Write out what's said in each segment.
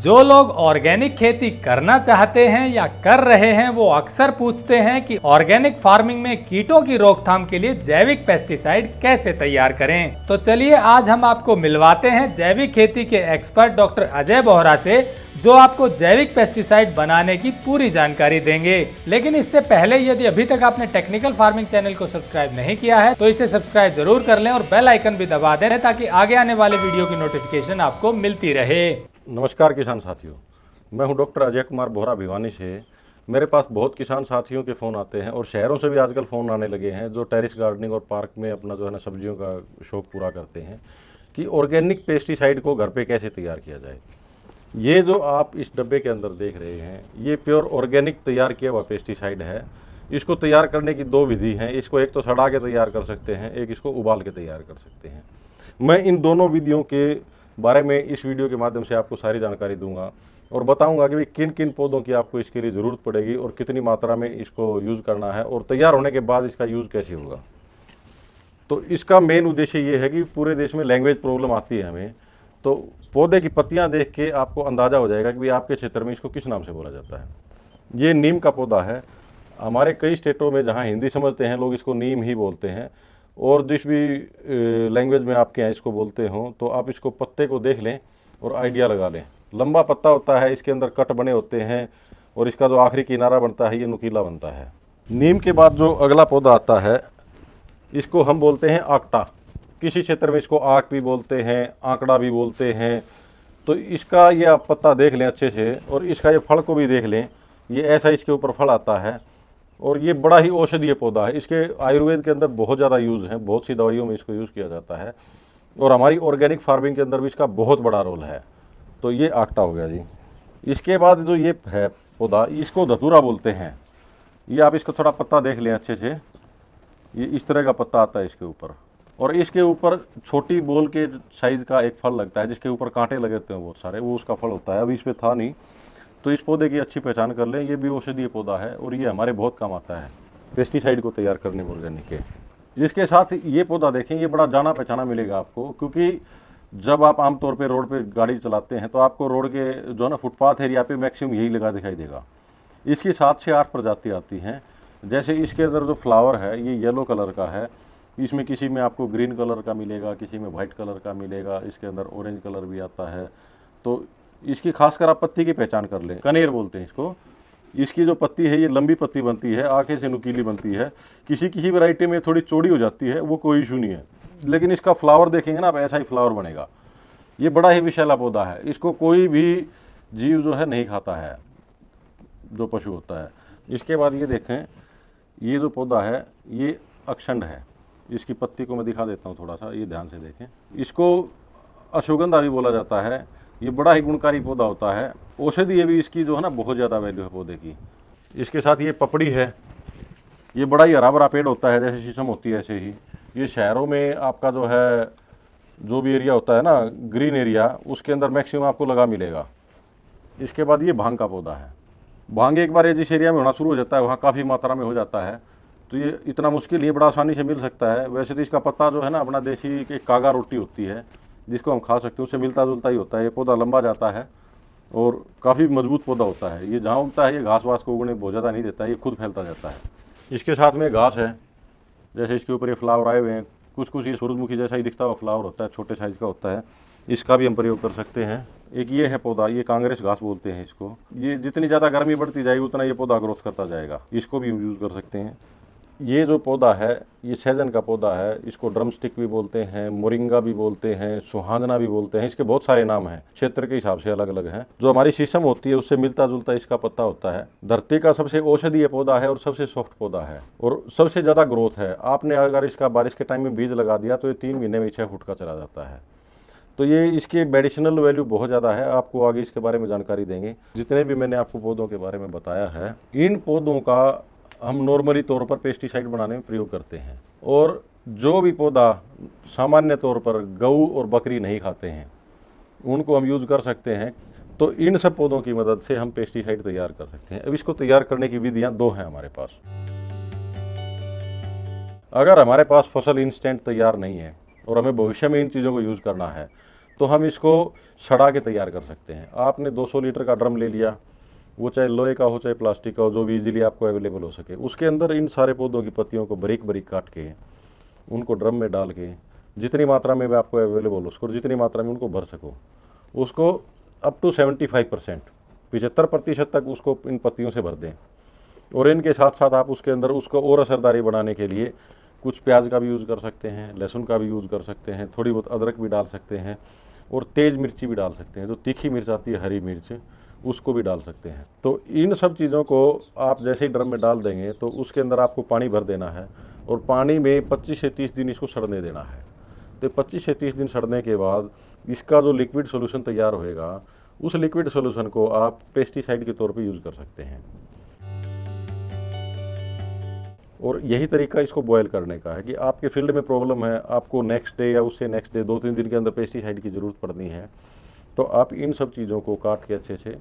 जो लोग ऑर्गेनिक खेती करना चाहते हैं या कर रहे हैं वो अक्सर पूछते हैं कि ऑर्गेनिक फार्मिंग में कीटों की रोकथाम के लिए जैविक पेस्टिसाइड कैसे तैयार करें। तो चलिए आज हम आपको मिलवाते हैं जैविक खेती के एक्सपर्ट डॉक्टर अजय बोहरा से, जो आपको जैविक पेस्टिसाइड बनाने की पूरी जानकारी देंगे। लेकिन इससे पहले यदि अभी तक आपने टेक्निकल फार्मिंग चैनल को सब्सक्राइब नहीं किया है तो इसे सब्सक्राइब जरूर कर लें और बेल आइकन भी दबा दें ताकि आगे आने वाले वीडियो की नोटिफिकेशन आपको मिलती रहे। नमस्कार किसान साथियों, मैं हूं डॉक्टर अजय कुमार बोहरा भिवानी से। मेरे पास बहुत किसान साथियों के फ़ोन आते हैं और शहरों से भी आजकल फ़ोन आने लगे हैं जो टेरिस गार्डनिंग और पार्क में अपना जो है ना सब्जियों का शौक पूरा करते हैं कि ऑर्गेनिक पेस्टिसाइड को घर पे कैसे तैयार किया जाए। ये जो आप इस डब्बे के अंदर देख रहे हैं ये प्योर ऑर्गेनिक तैयार किया हुआ पेस्टिसाइड है। इसको तैयार करने की दो विधि हैं। इसको एक तो सड़ा के तैयार कर सकते हैं, एक इसको उबाल के तैयार कर सकते हैं। मैं इन दोनों विधियों के बारे में इस वीडियो के माध्यम से आपको सारी जानकारी दूंगा और बताऊंगा कि किन किन पौधों की आपको इसके लिए ज़रूरत पड़ेगी और कितनी मात्रा में इसको यूज़ करना है और तैयार होने के बाद इसका यूज़ कैसे होगा। तो इसका मेन उद्देश्य ये है कि पूरे देश में लैंग्वेज प्रॉब्लम आती है हमें, तो पौधे की पत्तियां देख के आपको अंदाज़ा हो जाएगा कि भाई आपके क्षेत्र में इसको किस नाम से बोला जाता है। ये नीम का पौधा है। हमारे कई स्टेटों में जहाँ हिंदी समझते हैं लोग इसको नीम ही बोलते हैं और जिस भी लैंग्वेज में आपके यहाँ इसको बोलते हो तो आप इसको पत्ते को देख लें और आइडिया लगा लें। लंबा पत्ता होता है, इसके अंदर कट बने होते हैं और इसका जो आखिरी किनारा बनता है ये नुकीला बनता है। नीम के बाद जो अगला पौधा आता है इसको हम बोलते हैं आकटा। किसी क्षेत्र में इसको आक भी बोलते हैं, आंकड़ा भी बोलते हैं। तो इसका ये आप पत्ता देख लें अच्छे से और इसका ये फल को भी देख लें। ये ऐसा इसके ऊपर फल आता है और ये बड़ा ही औषधीय पौधा है। इसके आयुर्वेद के अंदर बहुत ज़्यादा यूज़ है, बहुत सी दवाइयों में इसको यूज़ किया जाता है और हमारी ऑर्गेनिक फार्मिंग के अंदर भी इसका बहुत बड़ा रोल है। तो ये आकटा हो गया जी। इसके बाद जो ये है पौधा इसको धतूरा बोलते हैं। ये आप इसको थोड़ा पत्ता देख लें अच्छे से। ये इस तरह का पत्ता आता है इसके ऊपर और इसके ऊपर छोटी बोल के साइज़ का एक फल लगता है जिसके ऊपर कांटे लगे होते हैं बहुत सारे, वो उसका फल होता है। अभी इस पर था नहीं, तो इस पौधे की अच्छी पहचान कर लें। ये भी औषधीय पौधा है और ये हमारे बहुत काम आता है पेस्टिसाइड को तैयार करने में ऑर्गेनिक के। इसके साथ ये पौधा देखें, ये बड़ा जाना पहचाना मिलेगा आपको, क्योंकि जब आप आमतौर पे रोड पे गाड़ी चलाते हैं तो आपको रोड के जो है ना फुटपाथ एरिया पे मैक्सिमम यही लगा दिखाई देगा। इसकी 7 से 8 प्रजाति आती हैं। जैसे इसके अंदर जो फ्लावर है ये येलो कलर का है। इसमें किसी में आपको ग्रीन कलर का मिलेगा, किसी में वाइट कलर का मिलेगा, इसके अंदर ऑरेंज कलर भी आता है। तो इसकी खासकर आप पत्ती की पहचान कर लें, कनेर बोलते हैं इसको। इसकी जो पत्ती है ये लंबी पत्ती बनती है, आंखें से नुकीली बनती है। किसी वैरायटी में थोड़ी चौड़ी हो जाती है, वो कोई इशू नहीं है, लेकिन इसका फ्लावर देखेंगे ना आप, ऐसा ही फ्लावर बनेगा। ये बड़ा ही विषैला पौधा है। इसको कोई भी जीव जो है नहीं खाता है, जो पशु होता है। इसके बाद ये देखें, ये जो पौधा है ये अक्षंड है। इसकी पत्ती को मैं दिखा देता हूँ थोड़ा सा, ये ध्यान से देखें। इसको अश्वगंधा भी बोला जाता है। ये बड़ा ही गुणकारी पौधा होता है। औषधि भी इसकी जो है ना बहुत ज़्यादा वैल्यू है पौधे की। इसके साथ ये पपड़ी है। ये बड़ा ही हरा भरा पेड़ होता है, जैसे शीशम होती है ऐसे ही। ये शहरों में आपका जो है जो भी एरिया होता है ना ग्रीन एरिया, उसके अंदर मैक्सिमम आपको लगा मिलेगा। इसके बाद ये भांग का पौधा है। भांग एक बार ये जिस एरिया में होना शुरू हो जाता है वहाँ काफ़ी मात्रा में हो जाता है, तो ये इतना मुश्किल नहीं, बड़ा आसानी से मिल सकता है। वैसे तो इसका पत्ता जो है ना अपना देसी एक कागा रोटी होती है जिसको हम खा सकते हैं, उससे मिलता जुलता ही होता है। ये पौधा लंबा जाता है और काफ़ी मजबूत पौधा होता है। ये जहाँ उगता है ये घास वास को उगने बहुत ज़्यादा नहीं देता है, ये खुद फैलता जाता है। इसके साथ में घास है, जैसे इसके ऊपर ये फ्लावर आए हुए हैं। कुछ ये सूरजमुखी जैसा ही दिखता हुआ फ्लावर होता है, छोटे साइज़ का होता है। इसका भी हम प्रयोग कर सकते हैं। एक ये है पौधा, ये कांग्रेस घास बोलते हैं इसको। ये जितनी ज़्यादा गर्मी बढ़ती जाएगी उतना ये पौधा ग्रोथ करता जाएगा। इसको भी यूज़ कर सकते हैं। ये जो पौधा है ये सहजन का पौधा है। इसको ड्रम स्टिक भी बोलते हैं, मोरिंगा भी बोलते हैं, सुहांजना भी बोलते हैं। इसके बहुत सारे नाम हैं, क्षेत्र के हिसाब से अलग अलग हैं। जो हमारी शीशम होती है उससे मिलता जुलता इसका पत्ता होता है। धरती का सबसे औषधीय पौधा है और सबसे सॉफ्ट पौधा है और सबसे ज़्यादा ग्रोथ है। आपने अगर इसका बारिश के टाइम में बीज लगा दिया तो ये 3 महीने में 6 फुट का चला जाता है। तो ये इसकी मेडिसिनल वैल्यू बहुत ज़्यादा है। आपको आगे इसके बारे में जानकारी देंगे। जितने भी मैंने आपको पौधों के बारे में बताया है, इन पौधों का हम नॉर्मली तौर पर पेस्टिसाइड बनाने में प्रयोग करते हैं। और जो भी पौधा सामान्य तौर पर गऊ और बकरी नहीं खाते हैं उनको हम यूज़ कर सकते हैं। तो इन सब पौधों की मदद से हम पेस्टिसाइड तैयार कर सकते हैं। अब इसको तैयार करने की विधियां 2 हैं हमारे पास। अगर हमारे पास फसल इंस्टेंट तैयार नहीं है और हमें भविष्य में इन चीज़ों को यूज़ करना है तो हम इसको सड़ा के तैयार कर सकते हैं। आपने 200 लीटर का ड्रम ले लिया, वो चाहे लोहे का हो चाहे प्लास्टिक का हो, जो भी इजीली आपको अवेलेबल हो सके। उसके अंदर इन सारे पौधों की पत्तियों को बारीक बारीक काट के उनको ड्रम में डाल के जितनी मात्रा में भी आपको अवेलेबल हो उसको, जितनी मात्रा में उनको भर सको, उसको अप टू 75% 75% तक उसको इन पत्तियों से भर दें। और इनके साथ साथ आप उसके अंदर उसको और असरदारी बनाने के लिए कुछ प्याज का भी यूज़ कर सकते हैं, लहसुन का भी यूज़ कर सकते हैं, थोड़ी बहुत अदरक भी डाल सकते हैं और तेज़ मिर्ची भी डाल सकते हैं। जो तीखी मिर्च आती है, हरी मिर्च, उसको भी डाल सकते हैं। तो इन सब चीज़ों को आप जैसे ही ड्रम में डाल देंगे तो उसके अंदर आपको पानी भर देना है और पानी में 25 से 30 दिन इसको सड़ने देना है। तो 25 से 30 दिन सड़ने के बाद इसका जो लिक्विड सोल्यूशन तैयार होएगा, उस लिक्विड सोल्यूशन को आप पेस्टिसाइड के तौर पे यूज़ कर सकते हैं। और यही तरीका इसको बॉयल करने का है कि आपके फील्ड में प्रॉब्लम है, आपको नेक्स्ट डे या उससे नेक्स्ट डे 2-3 दिन के अंदर पेस्टिसाइड की ज़रूरत पड़नी है, तो आप इन सब चीज़ों को काट के अच्छे से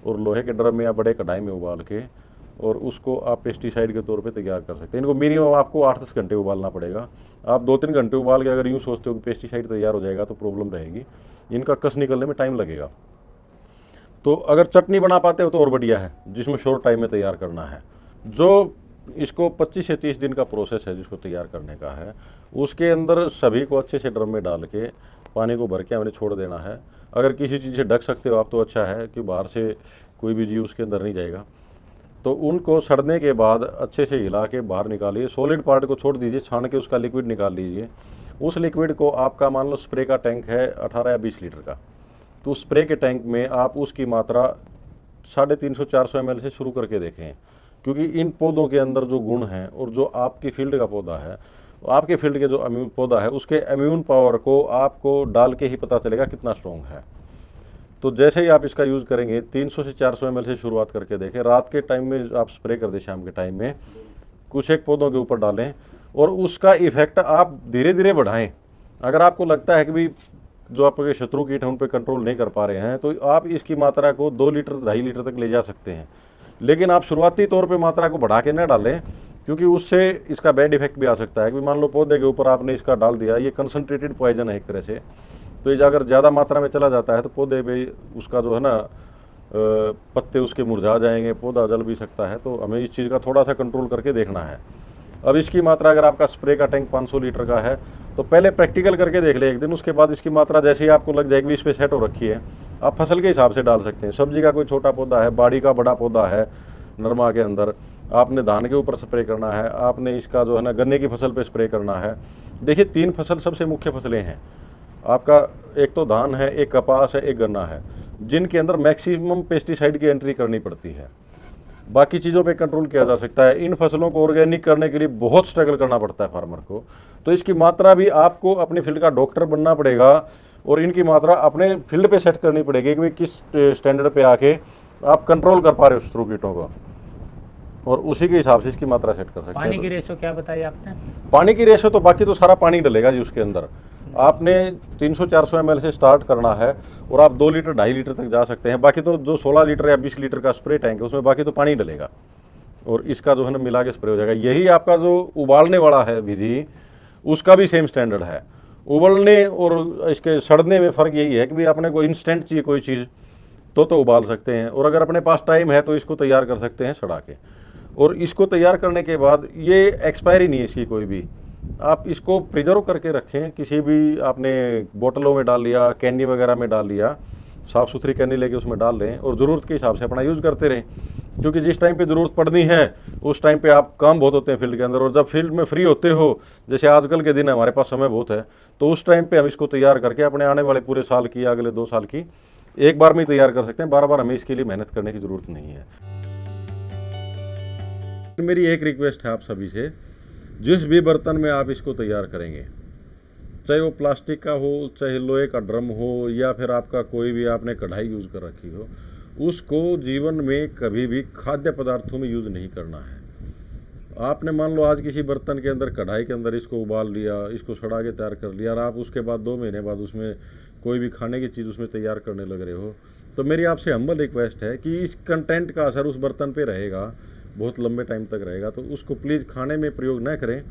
और लोहे के ड्रम में या बड़े कढ़ाई में उबाल के और उसको आप पेस्टिसाइड के तौर पे तैयार कर सकते हैं। इनको मिनिमम आपको 8-10 घंटे उबालना पड़ेगा। आप 2-3 घंटे उबाल के अगर यूँ सोचते हो कि पेस्टिसाइड तैयार हो जाएगा तो प्रॉब्लम रहेगी, इनका कस निकलने में टाइम लगेगा। तो अगर चटनी बना पाते हो तो और बढ़िया है, जिसमें शॉर्ट टाइम में तैयार करना है। जो इसको 25 से 30 दिन का प्रोसेस है जिसको तैयार करने का है, उसके अंदर सभी को अच्छे से ड्रम में डाल के पानी को भर के हमने छोड़ देना है। अगर किसी चीज़ से ढक सकते हो आप तो अच्छा है कि बाहर से कोई भी जीव उसके अंदर नहीं जाएगा। तो उनको सड़ने के बाद अच्छे से हिला के बाहर निकालिए, सॉलिड पार्ट को छोड़ दीजिए, छान के उसका लिक्विड निकाल लीजिए। उस लिक्विड को आपका मान लो स्प्रे का टैंक है 18 या 20 लीटर का, तो स्प्रे के टैंक में आप उसकी मात्रा 350-400 ml से शुरू करके देखें। क्योंकि इन पौधों के अंदर जो गुण हैं और जो आपकी फील्ड का पौधा है, आपके फील्ड के जो पौधा है उसके इम्यून पावर को आपको डाल के ही पता चलेगा कितना स्ट्रॉन्ग है। तो जैसे ही आप इसका यूज़ करेंगे 300 से 400 ml से शुरुआत करके देखें। रात के टाइम में आप स्प्रे कर दें, शाम के टाइम में कुछ एक पौधों के ऊपर डालें और उसका इफेक्ट आप धीरे धीरे बढ़ाएं। अगर आपको लगता है कि भाई जो आपके शत्रु कीट हैं उन पर कंट्रोल नहीं कर पा रहे हैं तो आप इसकी मात्रा को 2 लीटर 2.5 लीटर तक ले जा सकते हैं। लेकिन आप शुरुआती तौर पे मात्रा को बढ़ा के न डालें, क्योंकि उससे इसका बैड इफेक्ट भी आ सकता है कि मान लो पौधे के ऊपर आपने इसका डाल दिया, ये कंसंट्रेटेड पॉइजन है एक तरह से, तो ये अगर ज़्यादा मात्रा में चला जाता है तो पौधे पे उसका जो है ना पत्ते उसके मुरझा जाएंगे, पौधा जल भी सकता है। तो हमें इस चीज़ का थोड़ा सा कंट्रोल करके देखना है। अब इसकी मात्रा अगर आपका स्प्रे का टैंक 500 लीटर का है तो पहले प्रैक्टिकल करके देख ले एक दिन, उसके बाद इसकी मात्रा जैसे ही आपको लग जाएगी इस पर सेट हो रखी है, आप फसल के हिसाब से डाल सकते हैं। सब्जी का कोई छोटा पौधा है, बाड़ी का बड़ा पौधा है, नरमा के अंदर आपने धान के ऊपर स्प्रे करना है, आपने इसका जो है ना गन्ने की फसल पे स्प्रे करना है। देखिए 3 फसल सबसे मुख्य फसलें हैं आपका, एक तो धान है, एक कपास है, एक गन्ना है, जिनके अंदर मैक्सिमम पेस्टिसाइड की एंट्री करनी पड़ती है। बाकी चीज़ों पे कंट्रोल किया जा सकता है। इन फसलों को ऑर्गेनिक करने के लिए बहुत स्ट्रगल करना पड़ता है फार्मर को। तो इसकी मात्रा भी आपको अपनी फील्ड का डॉक्टर बनना पड़ेगा और इनकी मात्रा अपने फील्ड पे सेट करनी पड़ेगी कि किस स्टैंडर्ड पे आके आप कंट्रोल कर पा रहे हो शत्रु कीटों को, और उसी के हिसाब से इसकी मात्रा सेट कर सकते हैं। पानी की रेशो क्या बताई आपने? पानी की रेशो तो बाकी तो सारा पानी डलेगा जी उसके अंदर। आपने 300-400 ml से स्टार्ट करना है और आप 2 लीटर 2.5 लीटर तक जा सकते हैं। बाकी तो जो 16 लीटर या 20 लीटर का स्प्रे टैंक है उसमें बाकी तो पानी डलेगा और इसका जो है ना मिला के स्प्रे हो जाएगा। यही आपका जो उबालने वाला है विधि, उसका भी सेम स्टैंडर्ड है। उबलने और इसके सड़ने में फ़र्क यही है कि भाई अपने को इंस्टेंट चाहिए कोई चीज़ तो उबाल सकते हैं, और अगर अपने पास टाइम है तो इसको तैयार कर सकते हैं सड़ा के। और इसको तैयार करने के बाद ये एक्सपायरी नहीं है इसकी कोई भी, आप इसको प्रिजर्व करके रखें। किसी भी आपने बोतलों में डाल लिया, कैनी वगैरह में डाल लिया, साफ़ सुथरी कैनी लेके उसमें डाल लें और ज़रूरत के हिसाब से अपना यूज़ करते रहें। क्योंकि जिस टाइम पे ज़रूरत पड़नी है उस टाइम पे आप काम बहुत होते हैं फील्ड के अंदर, और जब फील्ड में फ्री होते हो, जैसे आजकल के दिन है हमारे पास समय बहुत है, तो उस टाइम पे हम इसको तैयार करके अपने आने वाले पूरे साल की, अगले 2 साल की एक बार में तैयार कर सकते हैं। बार बार हमें इसके लिए मेहनत करने की ज़रूरत नहीं है। मेरी एक रिक्वेस्ट है आप सभी से, जिस भी बर्तन में आप इसको तैयार करेंगे, चाहे वो प्लास्टिक का हो, चाहे लोहे का ड्रम हो, या फिर आपका कोई भी आपने कढ़ाई यूज़ कर रखी हो, उसको जीवन में कभी भी खाद्य पदार्थों में यूज़ नहीं करना है। आपने मान लो आज किसी बर्तन के अंदर, कढ़ाई के अंदर इसको उबाल लिया, इसको सड़ा के तैयार कर लिया, और आप उसके बाद 2 महीने बाद उसमें कोई भी खाने की चीज़ उसमें तैयार करने लग रहे हो, तो मेरी आपसे हम्बल रिक्वेस्ट है कि इस कंटेंट का असर उस बर्तन पे रहेगा, बहुत लंबे टाइम तक रहेगा। तो उसको प्लीज़ खाने में प्रयोग न करें,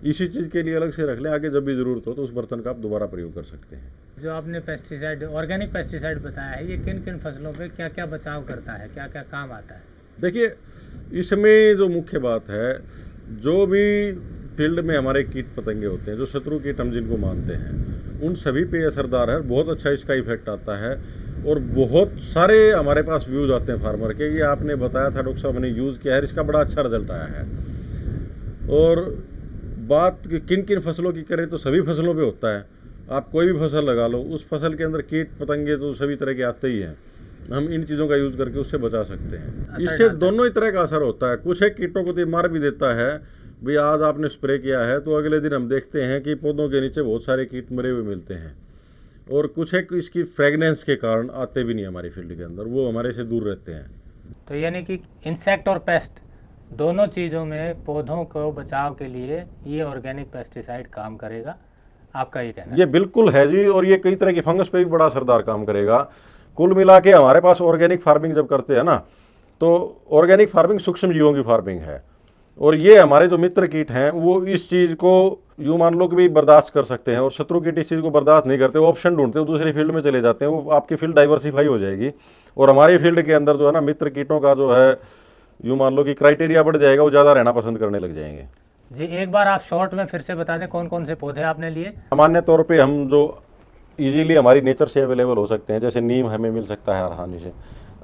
इसी चीज़ के लिए अलग से रख लें। आगे जब भी ज़रूरत हो तो उस बर्तन का आप दोबारा प्रयोग कर सकते हैं। जो आपने पेस्टिसाइड ऑर्गेनिक पेस्टिसाइड बताया है, ये किन किन फसलों पे क्या क्या बचाव करता है, क्या क्या काम आता है? देखिए, इसमें जो मुख्य बात है, जो भी फील्ड में हमारे कीट पतंगे होते हैं, जो शत्रु कीट हम जिनको मानते हैं, उन सभी पे असरदार है। बहुत अच्छा इसका इफेक्ट आता है और बहुत सारे हमारे पास व्यूज आते हैं फार्मर के, ये आपने बताया था डॉक्टर साहब, मैंने यूज़ किया है, इसका बड़ा अच्छा रिजल्ट आया है। और बात किन किन फसलों की करें तो सभी फसलों पे होता है। आप कोई भी फसल लगा लो, उस फसल के अंदर कीट पतंगे तो सभी तरह के आते ही हैं। हम इन चीज़ों का यूज़ करके उससे बचा सकते हैं। इससे दोनों ही तरह का असर होता है। कुछ एक कीटों को तो मार भी देता है, भाई आज आपने स्प्रे किया है तो अगले दिन हम देखते हैं कि पौधों के नीचे बहुत सारे कीट मरे हुए मिलते हैं। और कुछ एक इसकी फ्रेगनेंस के कारण आते भी नहीं हमारी फील्ड के अंदर, वो हमारे से दूर रहते हैं। तो यानी कि इंसेक्ट और पेस्ट दोनों चीज़ों में पौधों को बचाव के लिए ये ऑर्गेनिक पेस्टिसाइड काम करेगा, आपका ये कहना है? ये बिल्कुल है जी, और ये कई तरह की फंगस पे भी बड़ा असरदार काम करेगा। कुल मिला के हमारे पास ऑर्गेनिक फार्मिंग जब करते हैं ना, तो ऑर्गेनिक फार्मिंग सूक्ष्म जीवों की फार्मिंग है। और ये हमारे जो मित्र कीट हैं वो इस चीज़ को यूँ मान लो कि भी बर्दाश्त कर सकते हैं, और शत्रु कीट इस चीज़ को बर्दाश्त नहीं करते, वो ऑप्शन ढूंढते हैं, दूसरी फील्ड में चले जाते हैं। वो आपकी फील्ड डाइवर्सिफाई हो जाएगी और हमारी फील्ड के अंदर जो है ना मित्र कीटों का जो है यूँ मान लो कि क्राइटेरिया बढ़ जाएगा, वो ज़्यादा रहना पसंद करने लग जाएंगे। जी, एक बार आप शॉर्ट में फिर से बता दें कौन कौन से पौधे आपने लिए? सामान्य तौर पे हम जो इजीली हमारी नेचर से अवेलेबल हो सकते हैं, जैसे नीम हमें मिल सकता है आसानी से,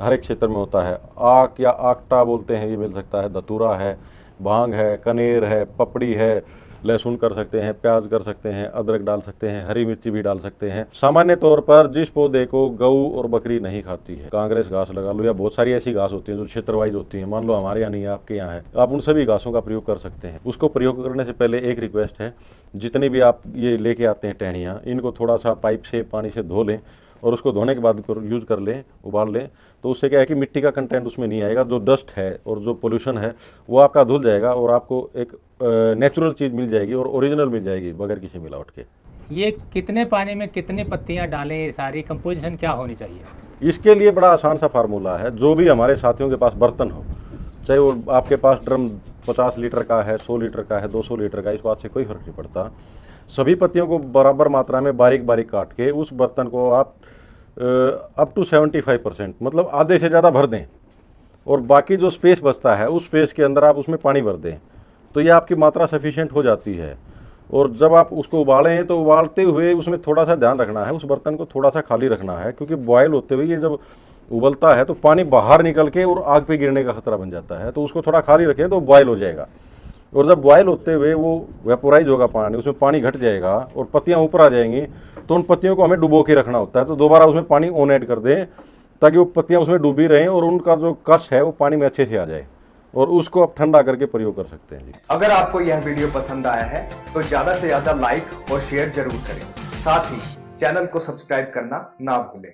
हर एक क्षेत्र में होता है। आक या आकटा बोलते हैं, ये मिल सकता है। धतूरा है, भांग है, कनेर है, पपड़ी है, लहसुन कर सकते हैं, प्याज कर सकते हैं, अदरक डाल सकते हैं, हरी मिर्ची भी डाल सकते हैं। सामान्य तौर पर जिस पौधे को गऊ और बकरी नहीं खाती है, कांग्रेस घास लगा लो, या बहुत सारी ऐसी घास होती है जो क्षेत्र वाइज होती है, मान लो हमारे यहाँ नहीं है, आपके यहाँ है, आप उन सभी घासों का प्रयोग कर सकते हैं। उसको प्रयोग करने से पहले एक रिक्वेस्ट है, जितनी भी आप ये लेके आते हैं टहनियाँ, इनको थोड़ा सा पाइप से पानी से धो लें और उसको धोने के बाद यूज़ कर लें, उबाल लें, तो उससे क्या है कि मिट्टी का कंटेंट उसमें नहीं आएगा। जो डस्ट है और जो पोल्यूशन है वो आपका धुल जाएगा और आपको एक नेचुरल चीज़ मिल जाएगी और ओरिजिनल मिल जाएगी बगैर किसी मिलावट के। ये कितने पानी में कितनी पत्तियां डालें, ये सारी कंपोजिशन क्या होनी चाहिए? इसके लिए बड़ा आसान सा फार्मूला है। जो भी हमारे साथियों के पास बर्तन हो, चाहे वो आपके पास ड्रम 50 लीटर का है, 100 लीटर का है, 200 लीटर का, इस बात से कोई फर्क नहीं पड़ता। सभी पत्तियों को बराबर मात्रा में बारीक बारीक काट के उस बर्तन को आप अप टू 75%, मतलब आधे से ज़्यादा भर दें, और बाकी जो स्पेस बचता है उस स्पेस के अंदर आप उसमें पानी भर दें, तो ये आपकी मात्रा सफिशिएंट हो जाती है। और जब आप उसको उबालें तो उबालते हुए उसमें थोड़ा सा ध्यान रखना है, उस बर्तन को थोड़ा सा खाली रखना है, क्योंकि बॉयल होते हुए ये जब उबलता है तो पानी बाहर निकल के और आग पे गिरने का खतरा बन जाता है। तो उसको थोड़ा खाली रखें तो बॉयल हो जाएगा, और जब बॉयल होते हुए वो वेपोराइज होगा पानी, उसमें पानी घट जाएगा और पत्तियां ऊपर आ जाएंगी, तो उन पत्तियों को हमें डुबो के रखना होता है। तो दोबारा उसमें पानी ऑन ऐड कर दें ताकि वो पत्तियां उसमें डूबी रहें और उनका जो कश है वो पानी में अच्छे से आ जाए, और उसको आप ठंडा करके प्रयोग कर सकते हैं। अगर आपको यह वीडियो पसंद आया है तो ज्यादा से ज्यादा लाइक और शेयर जरूर करें। साथ ही चैनल को सब्सक्राइब करना ना भूलें।